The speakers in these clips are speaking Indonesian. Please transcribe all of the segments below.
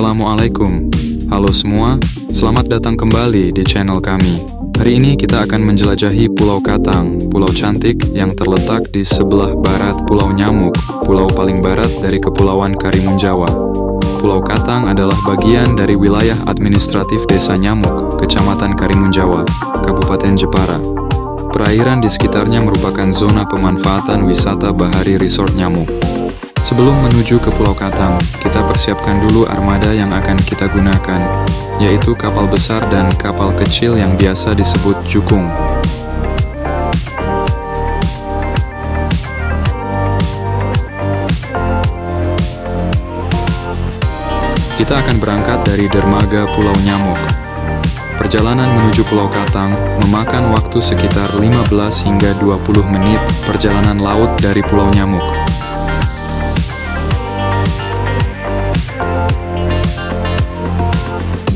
Assalamualaikum. Halo semua, selamat datang kembali di channel kami. Hari ini kita akan menjelajahi Pulau Katang, pulau cantik yang terletak di sebelah barat Pulau Nyamuk, pulau paling barat dari Kepulauan Karimun Jawa. Pulau Katang adalah bagian dari wilayah administratif Desa Nyamuk, Kecamatan Karimun Jawa, Kabupaten Jepara. Perairan di sekitarnya merupakan zona pemanfaatan wisata bahari Resort Nyamuk. Sebelum menuju ke Pulau Katang, kita persiapkan dulu armada yang akan kita gunakan, yaitu kapal besar dan kapal kecil yang biasa disebut jukung. Kita akan berangkat dari dermaga Pulau Nyamuk. Perjalanan menuju Pulau Katang memakan waktu sekitar 15 hingga 20 menit perjalanan laut dari Pulau Nyamuk.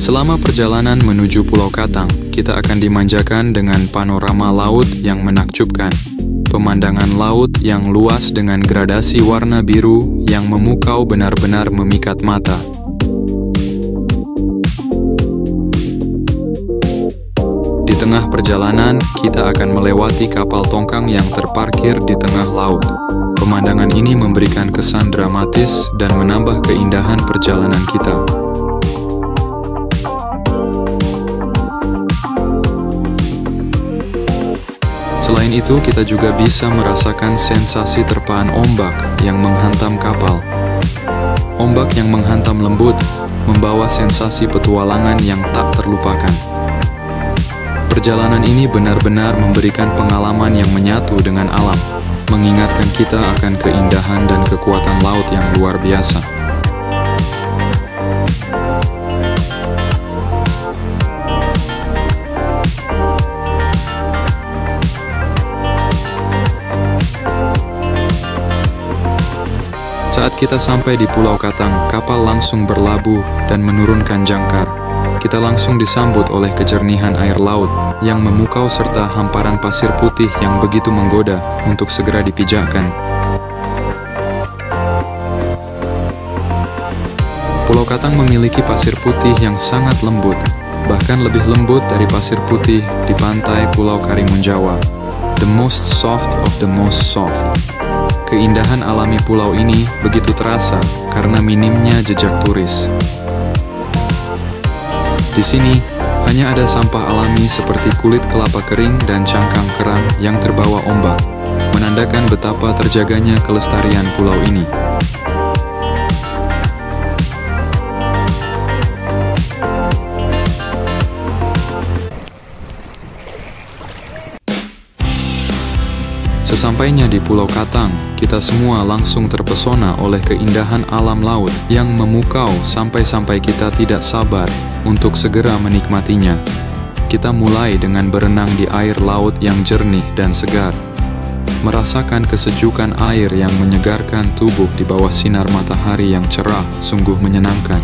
Selama perjalanan menuju Pulau Katang, kita akan dimanjakan dengan panorama laut yang menakjubkan. Pemandangan laut yang luas dengan gradasi warna biru yang memukau benar-benar memikat mata. Di tengah perjalanan, kita akan melewati kapal tongkang yang terparkir di tengah laut. Pemandangan ini memberikan kesan dramatis dan menambah keindahan perjalanan kita. Selain itu, kita juga bisa merasakan sensasi terpaan ombak yang menghantam kapal. Ombak yang menghantam lembut membawa sensasi petualangan yang tak terlupakan. Perjalanan ini benar-benar memberikan pengalaman yang menyatu dengan alam, mengingatkan kita akan keindahan dan kekuatan laut yang luar biasa. Saat kita sampai di Pulau Katang, kapal langsung berlabuh dan menurunkan jangkar. Kita langsung disambut oleh kejernihan air laut yang memukau serta hamparan pasir putih yang begitu menggoda untuk segera dipijakkan. Pulau Katang memiliki pasir putih yang sangat lembut, bahkan lebih lembut dari pasir putih di pantai Pulau Karimun Jawa. The most soft of the most soft. Keindahan alami pulau ini begitu terasa karena minimnya jejak turis. Di sini, hanya ada sampah alami seperti kulit kelapa kering dan cangkang kerang yang terbawa ombak, menandakan betapa terjaganya kelestarian pulau ini. Sesampainya di Pulau Katang, kita semua langsung terpesona oleh keindahan alam laut yang memukau sampai-sampai kita tidak sabar untuk segera menikmatinya. Kita mulai dengan berenang di air laut yang jernih dan segar, merasakan kesejukan air yang menyegarkan tubuh di bawah sinar matahari yang cerah, sungguh menyenangkan.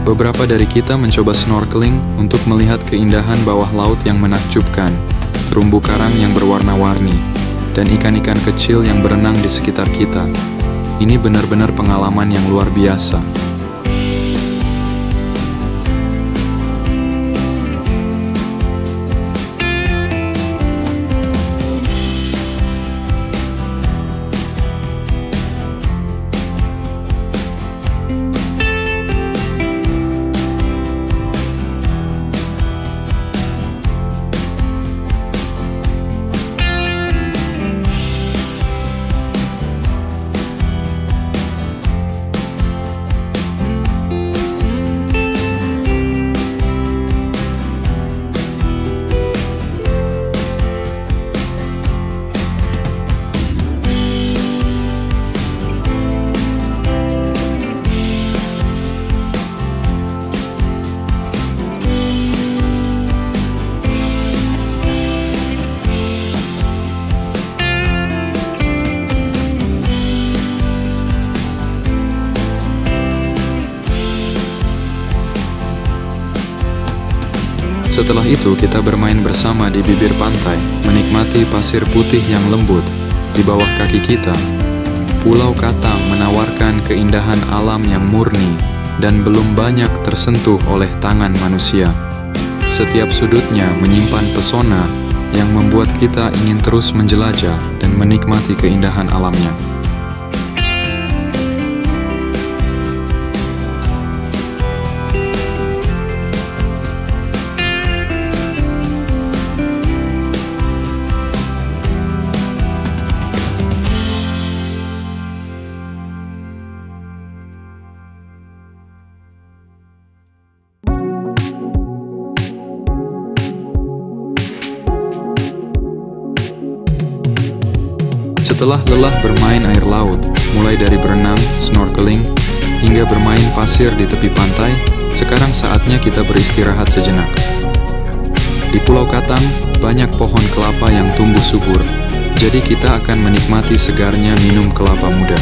Beberapa dari kita mencoba snorkeling untuk melihat keindahan bawah laut yang menakjubkan, terumbu karang yang berwarna-warni, dan ikan-ikan kecil yang berenang di sekitar kita. Ini benar-benar pengalaman yang luar biasa. Setelah itu kita bermain bersama di bibir pantai, menikmati pasir putih yang lembut di bawah kaki kita. Pulau Katang menawarkan keindahan alam yang murni dan belum banyak tersentuh oleh tangan manusia. Setiap sudutnya menyimpan pesona yang membuat kita ingin terus menjelajah dan menikmati keindahan alamnya. Setelah lelah bermain air laut, mulai dari berenang, snorkeling, hingga bermain pasir di tepi pantai, sekarang saatnya kita beristirahat sejenak. Di Pulau Katang, banyak pohon kelapa yang tumbuh subur, jadi kita akan menikmati segarnya minum kelapa muda.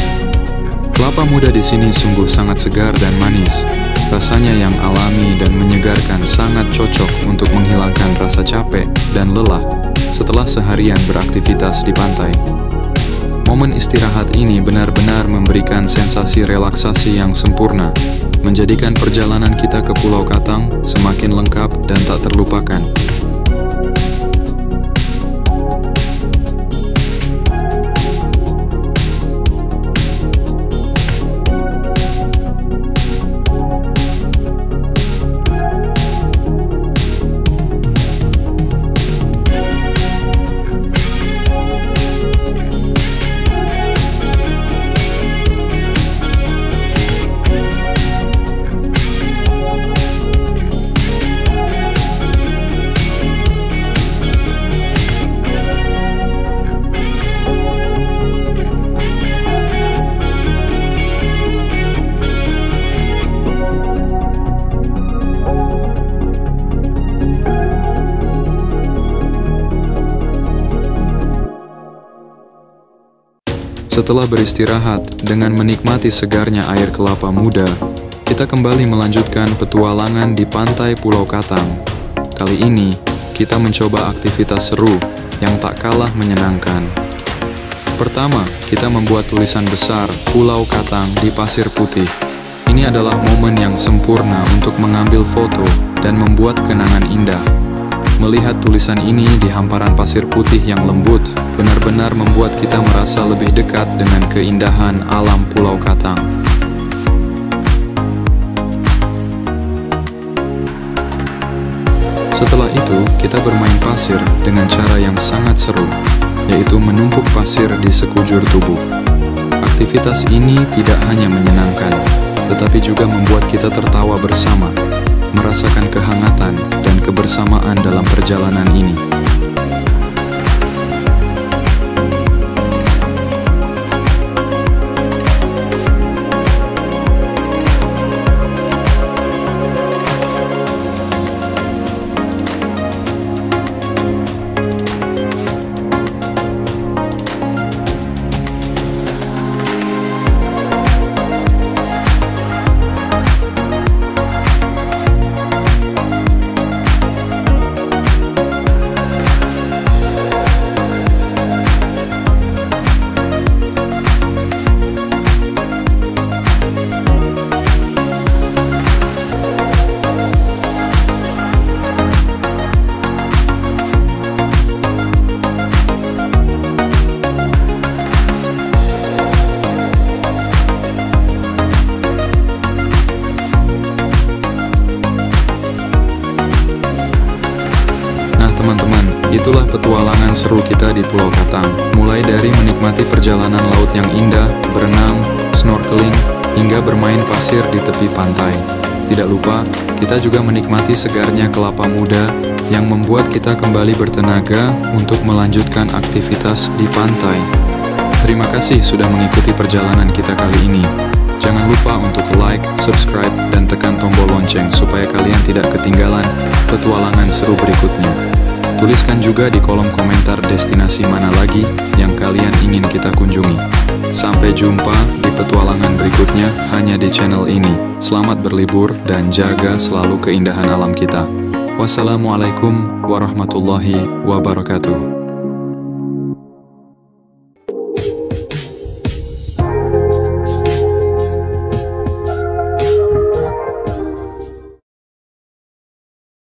Kelapa muda di sini sungguh sangat segar dan manis. Rasanya yang alami dan menyegarkan sangat cocok untuk menghilangkan rasa capek dan lelah setelah seharian beraktivitas di pantai. Momen istirahat ini benar-benar memberikan sensasi relaksasi yang sempurna, menjadikan perjalanan kita ke Pulau Katang semakin lengkap dan tak terlupakan. Setelah beristirahat dengan menikmati segarnya air kelapa muda, kita kembali melanjutkan petualangan di pantai Pulau Katang. Kali ini, kita mencoba aktivitas seru yang tak kalah menyenangkan. Pertama, kita membuat tulisan besar Pulau Katang di pasir putih. Ini adalah momen yang sempurna untuk mengambil foto dan membuat kenangan indah. Melihat tulisan ini di hamparan pasir putih yang lembut, benar-benar membuat kita merasa lebih dekat dengan keindahan alam Pulau Katang. Setelah itu, kita bermain pasir dengan cara yang sangat seru, yaitu menumpuk pasir di sekujur tubuh. Aktivitas ini tidak hanya menyenangkan, tetapi juga membuat kita tertawa bersama, merasakan kehangatan dan kebersamaan dalam perjalanan ini. Teman-teman, itulah petualangan seru kita di Pulau Katang. Mulai dari menikmati perjalanan laut yang indah, berenang, snorkeling, hingga bermain pasir di tepi pantai. Tidak lupa, kita juga menikmati segarnya kelapa muda yang membuat kita kembali bertenaga untuk melanjutkan aktivitas di pantai. Terima kasih sudah mengikuti perjalanan kita kali ini. Jangan lupa untuk like, subscribe, dan tekan tombol lonceng supaya kalian tidak ketinggalan petualangan seru berikutnya. Tuliskan juga di kolom komentar destinasi mana lagi yang kalian ingin kita kunjungi. Sampai jumpa di petualangan berikutnya hanya di channel ini. Selamat berlibur dan jaga selalu keindahan alam kita. Wassalamualaikum warahmatullahi wabarakatuh.